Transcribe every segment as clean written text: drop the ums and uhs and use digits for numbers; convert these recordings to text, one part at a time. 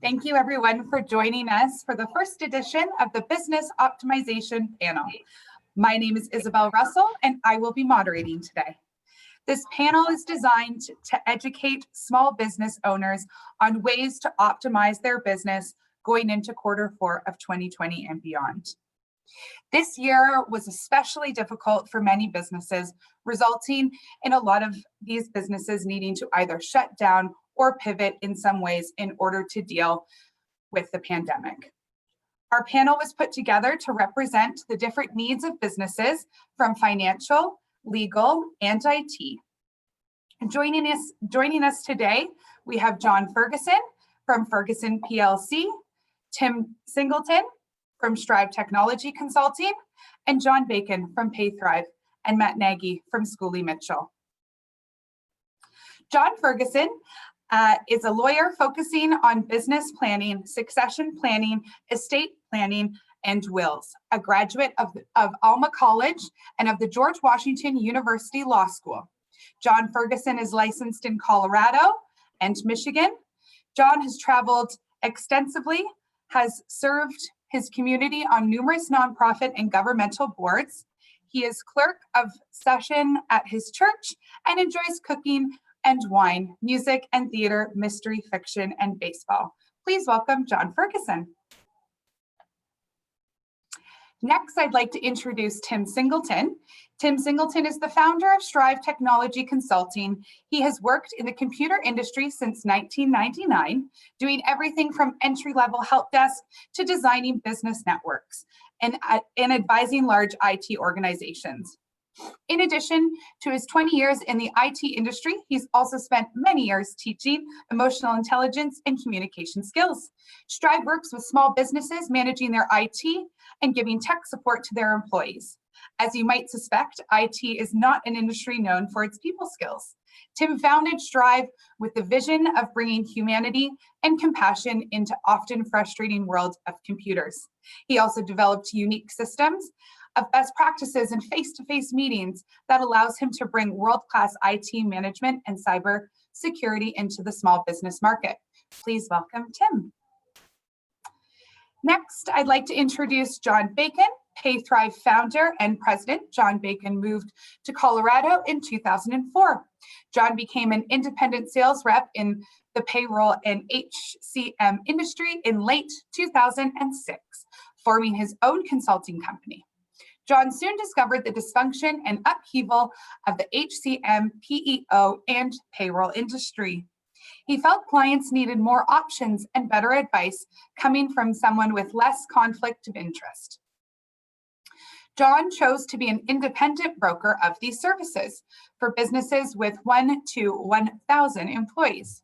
Thank you everyone for joining us for the first edition of the Business Optimization Panel. My name is Isabel Russell and I will be moderating today. This panel is designed to educate small business owners on ways to optimize their business going into Q4 of 2020 and beyond. This year was especially difficult for many businesses, resulting in a lot of these businesses needing to either shut down or pivot in some ways in order to deal with the pandemic. Our panel was put together to represent the different needs of businesses from financial, legal, and IT. And joining us today, we have John Ferguson from Ferguson PLC, Tim Singleton from Strive Technology Consulting, and John Bacon from PayThrive, and Matt Nagy from Scully Mitchell. John Ferguson is a lawyer focusing on business planning, succession planning, estate planning, and wills, a graduate of Alma College and of the George Washington University Law School. John Ferguson is licensed in Colorado and Michigan. John has traveled extensively, has served his community on numerous nonprofit and governmental boards. He is clerk of session at his church and enjoys cooking and wine, music and theater, mystery fiction, and baseball. Please welcome John Ferguson. Next, I'd like to introduce Tim Singleton. Tim Singleton is the founder of Strive Technology Consulting. He has worked in the computer industry since 1999, doing everything from entry-level help desk to designing business networks and advising large IT organizations. In addition to his 20 years in the IT industry, he's also spent many years teaching emotional intelligence and communication skills. Strive works with small businesses managing their IT and giving tech support to their employees. As you might suspect, IT is not an industry known for its people skills. Tim founded Strive with the vision of bringing humanity and compassion into often frustrating world of computers. He also developed unique systems of best practices and face-to-face meetings that allows him to bring world-class IT management and cyber security into the small business market. Please welcome Tim. Next, I'd like to introduce John Bacon, PayThrive founder and president. John Bacon moved to Colorado in 2004. John became an independent sales rep in the payroll and HCM industry in late 2006, forming his own consulting company. John soon discovered the dysfunction and upheaval of the HCM, PEO, and payroll industry. He felt clients needed more options and better advice coming from someone with less conflict of interest. John chose to be an independent broker of these services for businesses with 1 to 1,000 employees.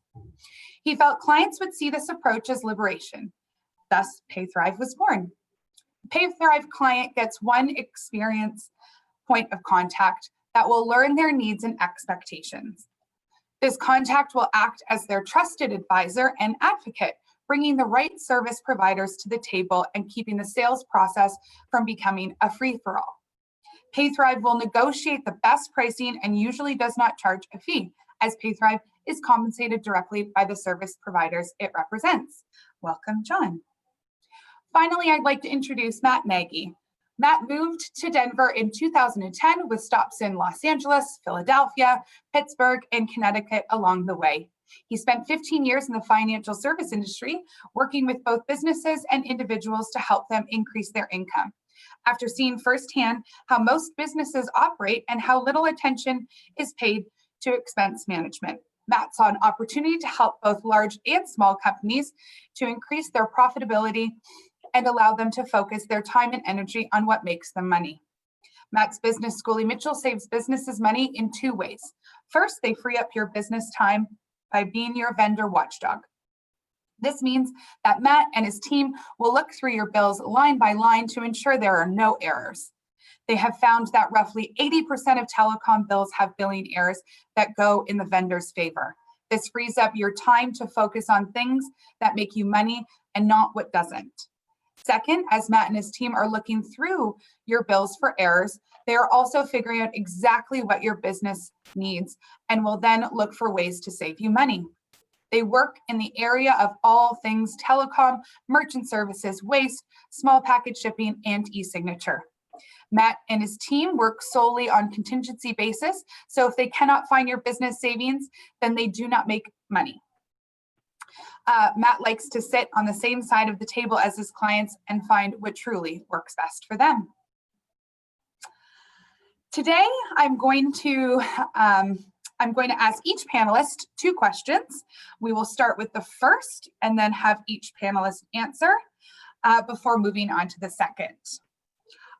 He felt clients would see this approach as liberation. Thus, PayThrive was born. PayThrive client gets one experience point of contact that will learn their needs and expectations. This contact will act as their trusted advisor and advocate, bringing the right service providers to the table and keeping the sales process from becoming a free-for-all. PayThrive will negotiate the best pricing and usually does not charge a fee, as PayThrive is compensated directly by the service providers it represents. Welcome, John. Finally, I'd like to introduce Matt Nagy. Matt moved to Denver in 2010 with stops in Los Angeles, Philadelphia, Pittsburgh, and Connecticut along the way. He spent 15 years in the financial service industry, working with both businesses and individuals to help them increase their income. After seeing firsthand how most businesses operate and how little attention is paid to expense management, Matt saw an opportunity to help both large and small companies to increase their profitability and allow them to focus their time and energy on what makes them money. Matt's business, Scully Mitchell, saves businesses money in two ways. First, they free up your business time by being your vendor watchdog. This means that Matt and his team will look through your bills line by line to ensure there are no errors. They have found that roughly 80% of telecom bills have billing errors that go in the vendor's favor. This frees up your time to focus on things that make you money and not what doesn't. Second, as Matt and his team are looking through your bills for errors, they are also figuring out exactly what your business needs and will then look for ways to save you money. They work in the area of all things telecom, merchant services, waste, small package shipping, and e-signature. Matt and his team work solely on contingency basis, so if they cannot find your business savings, then they do not make money. Matt likes to sit on the same side of the table as his clients and find what truly works best for them. Today, I'm going to ask each panelist 2 questions. We will start with the first and then have each panelist answer before moving on to the second.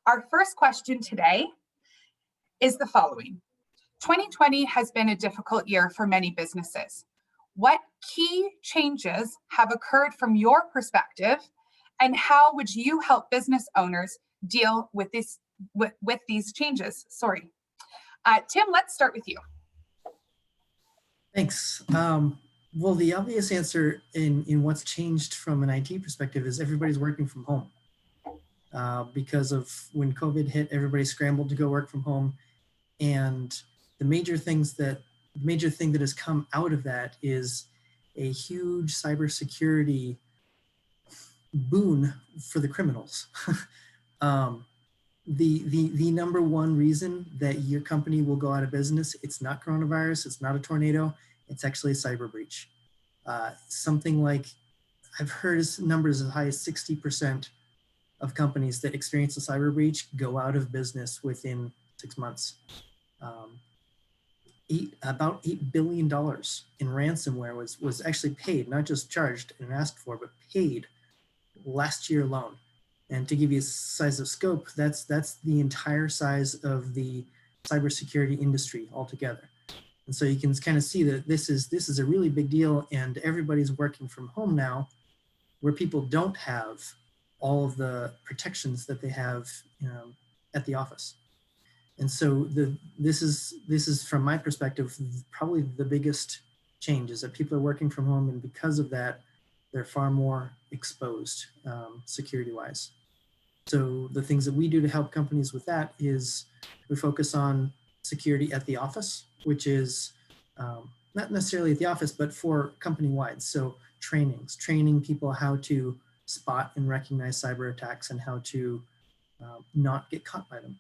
Our first question today is the following. 2020 has been a difficult year for many businesses. What key changes have occurred from your perspective, and how would you help business owners deal with these changes? Sorry. Tim, let's start with you. Thanks. Well, the obvious answer in what's changed from an IT perspective is everybody's working from home. Because of when COVID hit, everybody scrambled to go work from home. And the major thing that has come out of that is a huge cybersecurity boon for the criminals. The number one reason that your company will go out of business, it's not coronavirus, it's not a tornado, it's actually a cyber breach. Something like, I've heard numbers as high as 60% of companies that experience a cyber breach go out of business within 6 months. About $8 billion in ransomware was actually paid, not just charged and asked for, but paid last year alone. And to give you a size of scope, that's the entire size of the cybersecurity industry altogether. And so you can kind of see that this is a really big deal, and everybody's working from home now, where people don't have all of the protections that they have, at the office. And so this is from my perspective probably the biggest change, is that people are working from home, and because of that, they're far more exposed security-wise. So the things that we do to help companies with that is we focus on security at the office, which is not necessarily at the office, but for company-wide. So training people how to spot and recognize cyber attacks and how to not get caught by them.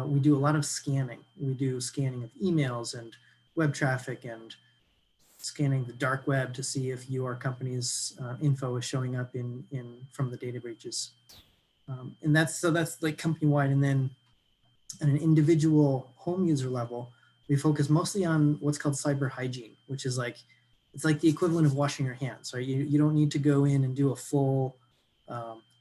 We do a lot of scanning. We do scanning of emails and web traffic and scanning the dark web to see if your company's info is showing up from the data breaches. And that's like company-wide. And then at an individual home user level, we focus mostly on what's called cyber hygiene, which is it's like the equivalent of washing your hands, right? You don't need to go in and do a full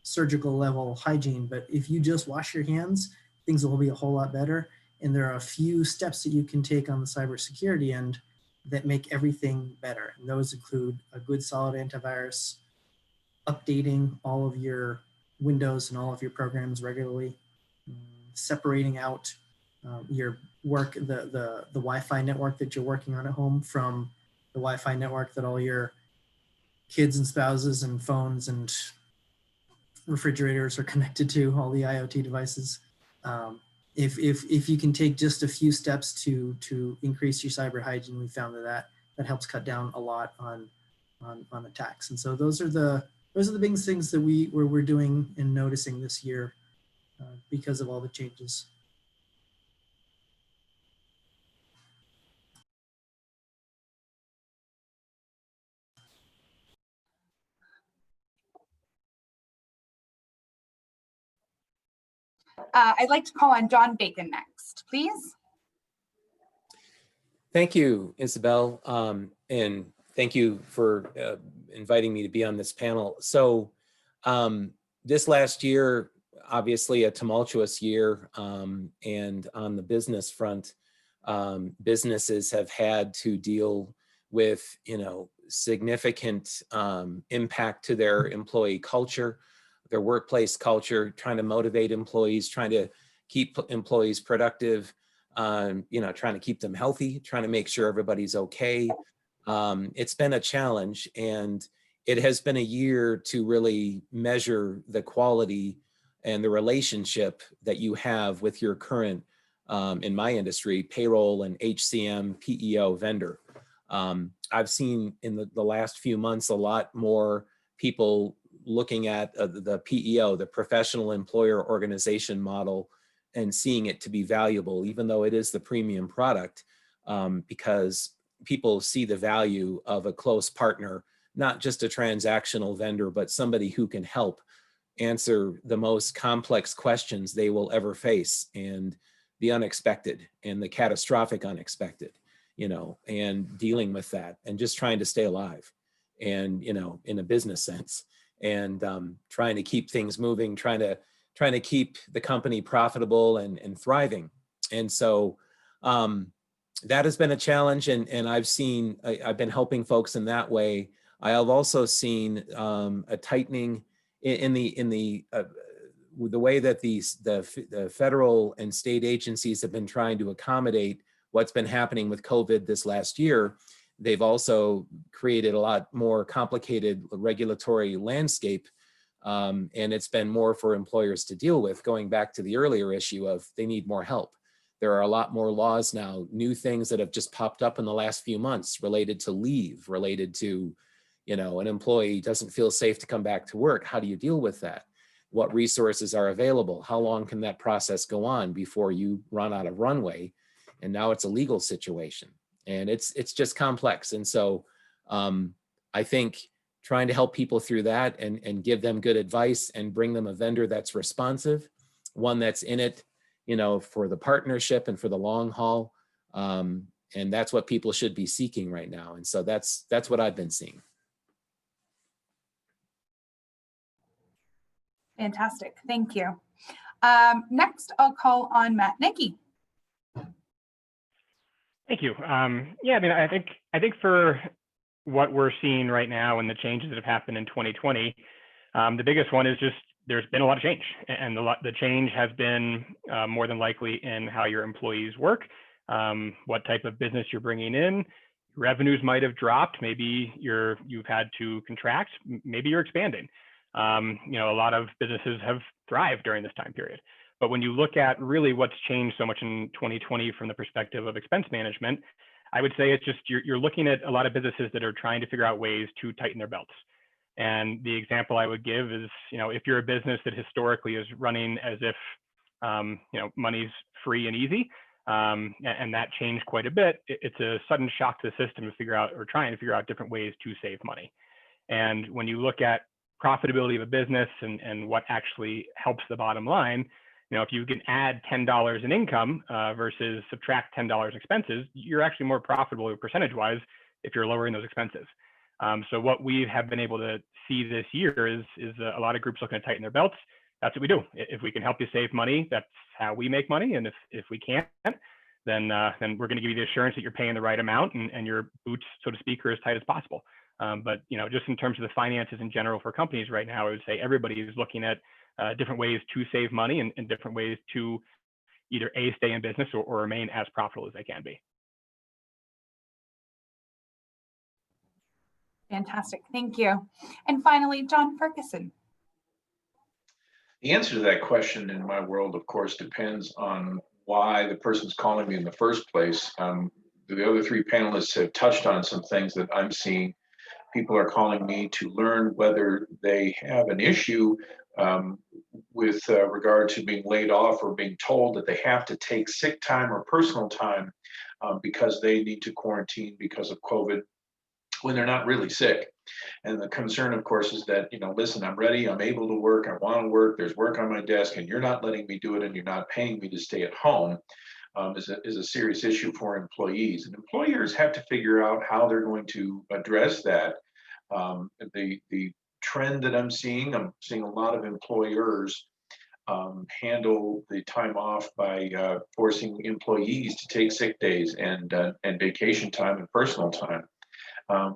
surgical level hygiene, but if you just wash your hands, things will be a whole lot better. And there are a few steps that you can take on the cybersecurity end that make everything better. And those include a good solid antivirus, updating all of your Windows and all of your programs regularly, separating out your work, the Wi-Fi network that you're working on at home from the Wi-Fi network that all your kids and spouses and phones and refrigerators are connected to, all the IoT devices. If you can take just a few steps to increase your cyber hygiene, we found that helps cut down a lot on attacks. And so those are the biggest things that we're doing and noticing this year because of all the changes. I'd like to call on John Bacon next, please. Thank you, Isabel, and thank you for inviting me to be on this panel. So this last year, obviously a tumultuous year, and on the business front, businesses have had to deal with, significant impact to their employee culture, their workplace culture, trying to motivate employees, trying to keep employees productive, trying to keep them healthy, trying to make sure everybody's okay. It's been a challenge, and it has been a year to really measure the quality and the relationship that you have with your current, in my industry, payroll and HCM PEO vendor. I've seen in the last few months a lot more people looking at the PEO, the professional employer organization model, and seeing it to be valuable, even though it is the premium product, because people see the value of a close partner, not just a transactional vendor, but somebody who can help answer the most complex questions they will ever face, and the unexpected and the catastrophic unexpected, and dealing with that and just trying to stay alive, and, in a business sense, and trying to keep things moving, trying to keep the company profitable and thriving. And so that has been a challenge, and I've been helping folks in that way. I have also seen a tightening in the way that the federal and state agencies have been trying to accommodate what's been happening with COVID this last year. They've also created a lot more complicated regulatory landscape, and it's been more for employers to deal with, going back to the earlier issue of they need more help. There are a lot more laws now, new things that have just popped up in the last few months related to leave, related to, an employee doesn't feel safe to come back to work. How do you deal with that? What resources are available? How long can that process go on before you run out of runway? And now it's a legal situation, and it's just complex. And so I think trying to help people through that and give them good advice and bring them a vendor that's responsive, one that's in it, for the partnership and for the long haul. And that's what people should be seeking right now. And so that's what I've been seeing. Fantastic. Thank you. Next, I'll call on Matt Nicky. Thank you. Yeah, I mean, I think for what we're seeing right now and the changes that have happened in 2020, the biggest one is just there's been a lot of change, and the change has been more than likely in how your employees work, what type of business you're bringing in. Revenues might have dropped. Maybe you've had to contract. Maybe you're expanding. A lot of businesses have thrived during this time period. But when you look at really what's changed so much in 2020 from the perspective of expense management, I would say it's just you're looking at a lot of businesses that are trying to figure out ways to tighten their belts. And the example I would give is, if you're a business that historically is running as if, money's free and easy, and that changed quite a bit, it's a sudden shock to the system to figure out, or trying to figure out different ways to save money. And when you look at profitability of a business and what actually helps the bottom line, if you can add $10 in income versus subtract $10 expenses, you're actually more profitable percentage-wise if you're lowering those expenses. So what we have been able to see this year is a lot of groups looking to tighten their belts. That's what we do. If we can help you save money, that's how we make money. And if we can't, then we're going to give you the assurance that you're paying the right amount and your boots, so to speak, are as tight as possible. But just in terms of the finances in general for companies right now, I would say everybody is looking at different ways to save money and different ways to either stay in business or remain as profitable as they can be. Fantastic. Thank you. And finally, John Ferguson. The answer to that question in my world, of course, depends on why the person's calling me in the first place. The other three panelists have touched on some things that I'm seeing. People are calling me to learn whether they have an issue with regard to being laid off, or being told that they have to take sick time or personal time because they need to quarantine because of COVID, when they're not really sick. And the concern, of course, is that, listen, I'm ready, I'm able to work, I want to work, there's work on my desk, and you're not letting me do it, and you're not paying me to stay at home, is a serious issue for employees. And employers have to figure out how they're going to address that. The trend that I'm seeing a lot of employers handle the time off by forcing employees to take sick days and vacation time and personal time.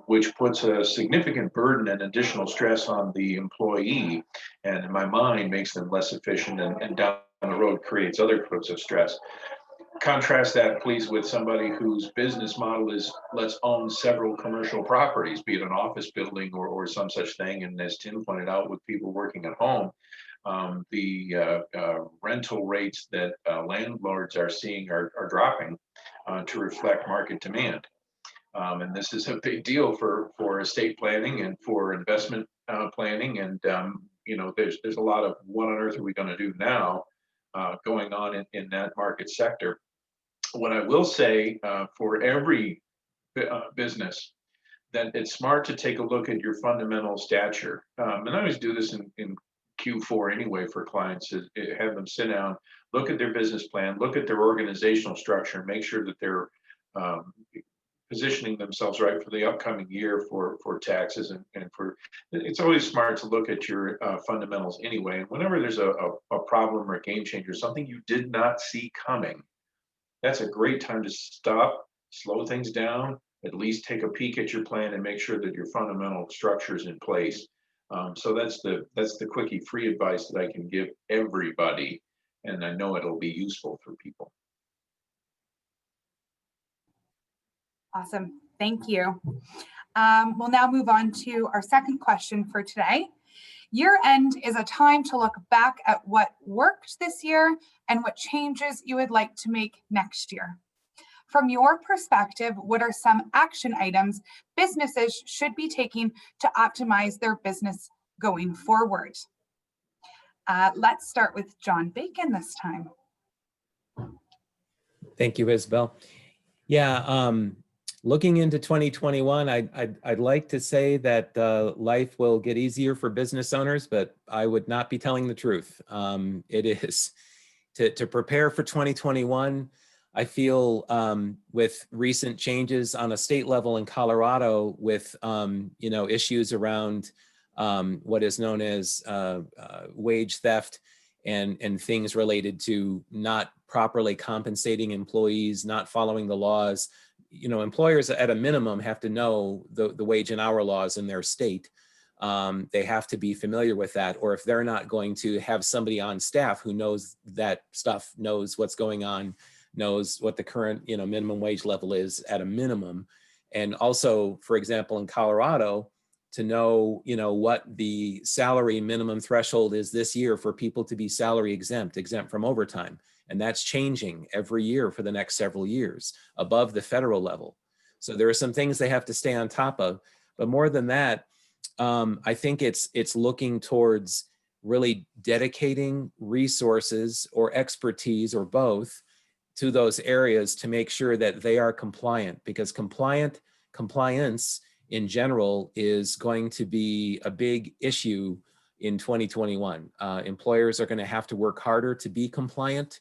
Which puts a significant burden and additional stress on the employee, and in my mind makes them less efficient, and down the road creates other sorts of stress. Contrast that, please, with somebody whose business model is, let's own several commercial properties, be it an office building or some such thing. And as Tim pointed out, with people working at home, the rental rates that landlords are seeing are dropping to reflect market demand. And this is a big deal for estate planning and for investment planning. And there's a lot of what on earth are we going to do now going on in that market sector. What I will say for every business, that it's smart to take a look at your fundamental stature. And I always do this in Q4 anyway for clients, is have them sit down, look at their business plan, look at their organizational structure, make sure that they're positioning themselves right for the upcoming year for taxes and for, it's always smart to look at your fundamentals anyway. And whenever there's a problem or a game changer, something you did not see coming, that's a great time to stop, slow things down, at least take a peek at your plan and make sure that your fundamental structure is in place. So that's the quickie free advice that I can give everybody, and I know it'll be useful for people. Awesome. Thank you. We'll now move on to our second question for today. Year end is a time to look back at what worked this year and what changes you would like to make next year. From your perspective, what are some action items businesses should be taking to optimize their business going forward? Let's start with John Bacon this time. Thank you, Isabel. Yeah, looking into 2021, I'd like to say that life will get easier for business owners, but I would not be telling the truth. It is to prepare for 2021. I feel with recent changes on a state level in Colorado with, issues around what is known as wage theft and things related to not properly compensating employees, not following the laws. Employers at a minimum have to know the wage and hour laws in their state. They have to be familiar with that, or if they're not going to have somebody on staff who knows that stuff, knows what's going on, knows what the current minimum wage level is at a minimum. And also, for example, in Colorado, to know what the salary minimum threshold is this year for people to be salary exempt from overtime. And that's changing every year for the next several years above the federal level. So there are some things they have to stay on top of. But more than that, I think it's looking towards really dedicating resources or expertise or both to those areas to make sure that they are compliant, because compliance in general is going to be a big issue in 2021. Employers are going to have to work harder to be compliant.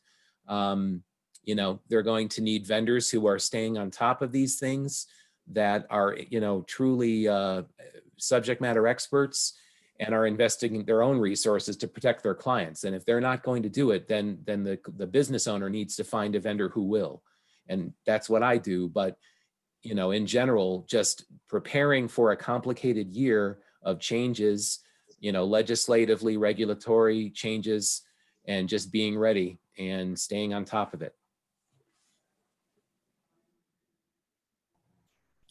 They're going to need vendors who are staying on top of these things, that are, truly subject matter experts and are investing their own resources to protect their clients. And if they're not going to do it, then the business owner needs to find a vendor who will. And that's what I do. But, in general, just preparing for a complicated year of changes, legislatively, regulatory changes, and just being ready and staying on top of it.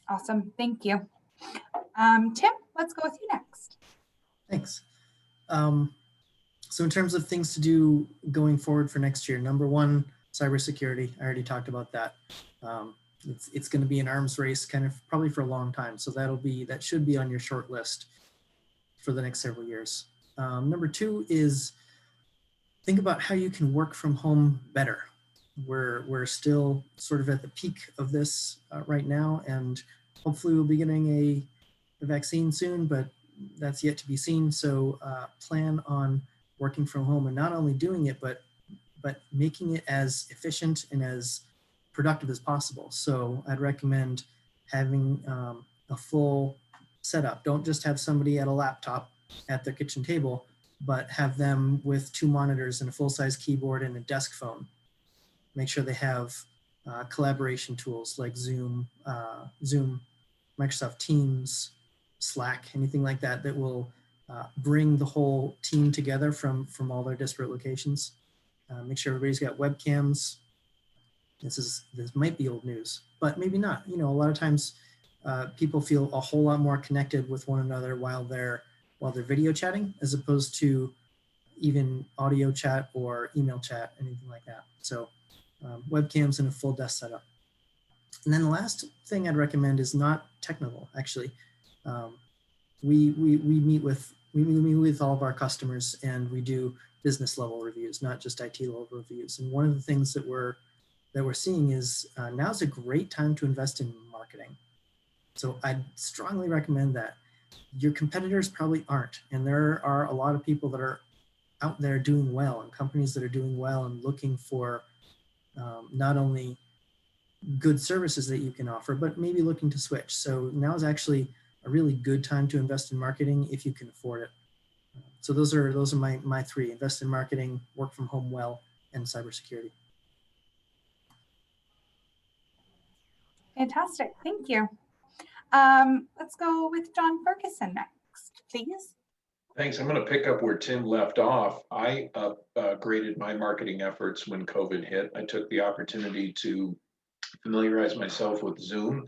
Awesome. Thank you. Tim, let's go with you next. Thanks. So in terms of things to do going forward for next year, number one, cybersecurity. I already talked about that. It's going to be an arms race kind of probably for a long time. So that should be on your short list for the next several years. Number two is think about how you can work from home better. We're still sort of at the peak of this right now, and hopefully we'll be getting a vaccine soon, but that's yet to be seen. So plan on working from home, and not only doing it, but making it as efficient and as productive as possible. So I'd recommend having a full setup. Don't just have somebody at a laptop at their kitchen table, but have them with 2 monitors and a full-size keyboard and a desk phone. Make sure they have collaboration tools like Zoom, Microsoft Teams, Slack, anything like that will bring the whole team together from all their disparate locations. Make sure everybody's got webcams. This might be old news, but maybe not. A lot of times people feel a whole lot more connected with one another while they're video chatting, as opposed to even audio chat or email chat, anything like that. So webcams and a full desk setup. And then the last thing I'd recommend is not technical, actually. We meet with all of our customers, and we do business level reviews, not just IT level reviews. And one of the things that we're seeing is now's a great time to invest in marketing. So I'd strongly recommend that. Your competitors probably aren't, and there are a lot of people that are out there doing well, and companies that are doing well and looking for not only good services that you can offer, but maybe looking to switch. So now is actually a really good time to invest in marketing if you can afford it. So those are my three: invest in marketing, work from home well, and cybersecurity. Fantastic, thank you. Let's go with John Ferguson next, please. Thanks. I'm going to pick up where Tim left off. I upgraded my marketing efforts when COVID hit. I took the opportunity to familiarize myself with Zoom.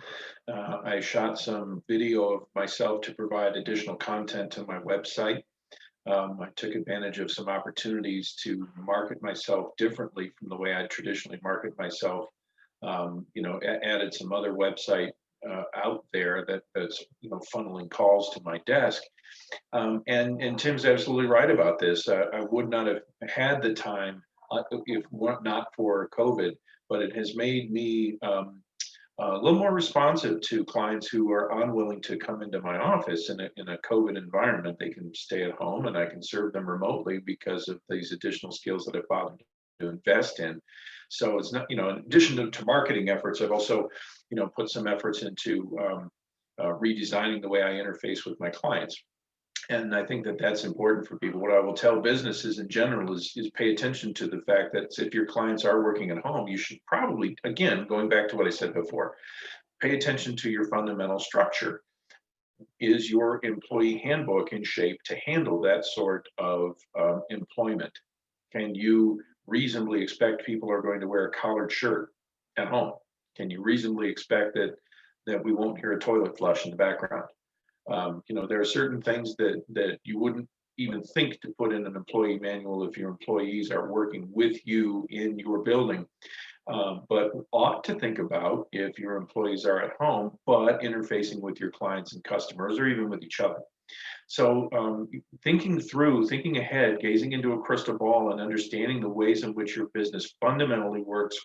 I shot some video of myself to provide additional content to my website. I took advantage of some opportunities to market myself differently from the way I traditionally market myself. Added some other website out there that's funneling calls to my desk. And Tim's absolutely right about this. I would not have had the time if not for COVID, but it has made me a little more responsive to clients who are unwilling to come into my office in a COVID environment. They can stay at home, and I can serve them remotely because of these additional skills that I've bothered to invest in. So it's not, in addition to marketing efforts, I've also, put some efforts into redesigning the way I interface with my clients. And I think that that's important for people. What I will tell businesses in general is pay attention to the fact that if your clients are working at home, you should probably, again, going back to what I said before, pay attention to your fundamental structure. Is your employee handbook in shape to handle that sort of employment? Can you reasonably expect people are going to wear a collared shirt at home? Can you reasonably expect that we won't hear a toilet flush in the background? There are certain things that you wouldn't even think to put in an employee manual if your employees are working with you in your building, but ought to think about if your employees are at home, but interfacing with your clients and customers, or even with each other. So thinking ahead, gazing into a crystal ball and understanding the ways in which your business fundamentally works,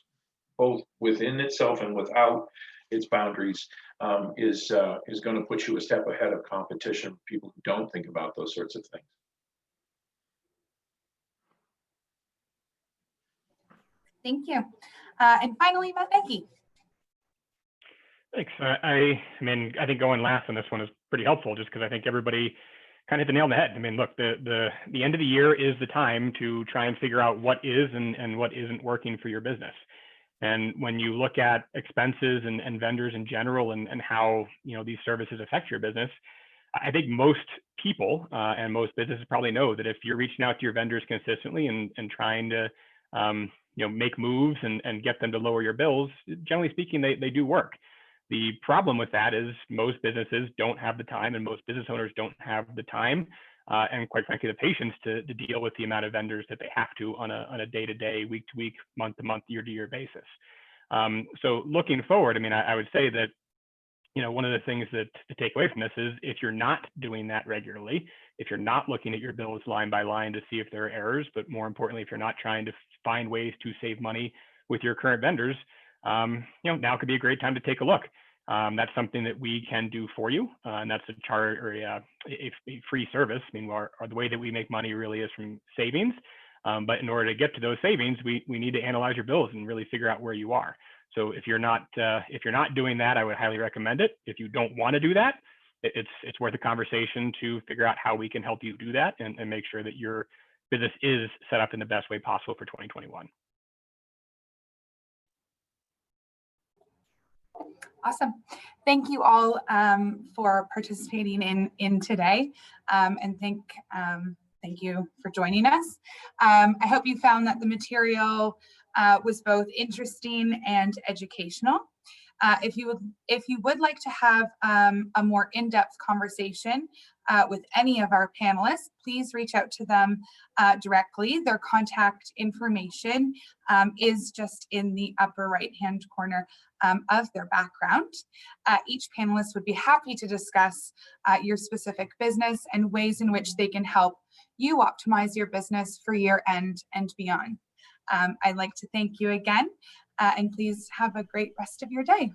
both within itself and without its boundaries, is going to put you a step ahead of competition, people who don't think about those sorts of things. Thank you. And finally, Matt Nagy. Thanks. I think going last on this one is pretty helpful, just because I think everybody kind of hit the nail on the head. Look, the end of the year is the time to try and figure out what is and what isn't working for your business. And when you look at expenses and vendors in general and how these services affect your business, I think most people and most businesses probably know that if you're reaching out to your vendors consistently and trying to make moves and get them to lower your bills, generally speaking, they do work. The problem with that is most businesses don't have the time, and most business owners don't have the time and quite frankly, the patience to deal with the amount of vendors that they have to on a day-to-day, week-to-week, month-to-month, year-to-year basis. So looking forward, I would say that one of the things that to take away from this is if you're not doing that regularly, if you're not looking at your bills line by line to see if there are errors, but more importantly, if you're not trying to find ways to save money with your current vendors, now could be a great time to take a look. That's something that we can do for you, and that's a charge or a free service. The way that we make money really is from savings, but in order to get to those savings, we need to analyze your bills and really figure out where you are. So if you're not doing that, I would highly recommend it. If you don't want to do that, it's worth a conversation to figure out how we can help you do that and make sure that your business is set up in the best way possible for 2021. Awesome. Thank you all for participating in today, and thank you for joining us. I hope you found that the material was both interesting and educational. If you would like to have a more in-depth conversation, with any of our panelists, please reach out to them directly. Their contact information is just in the upper right-hand corner of their background. Each panelist would be happy to discuss your specific business and ways in which they can help you optimize your business for year end and beyond. I'd like to thank you again, and please have a great rest of your day.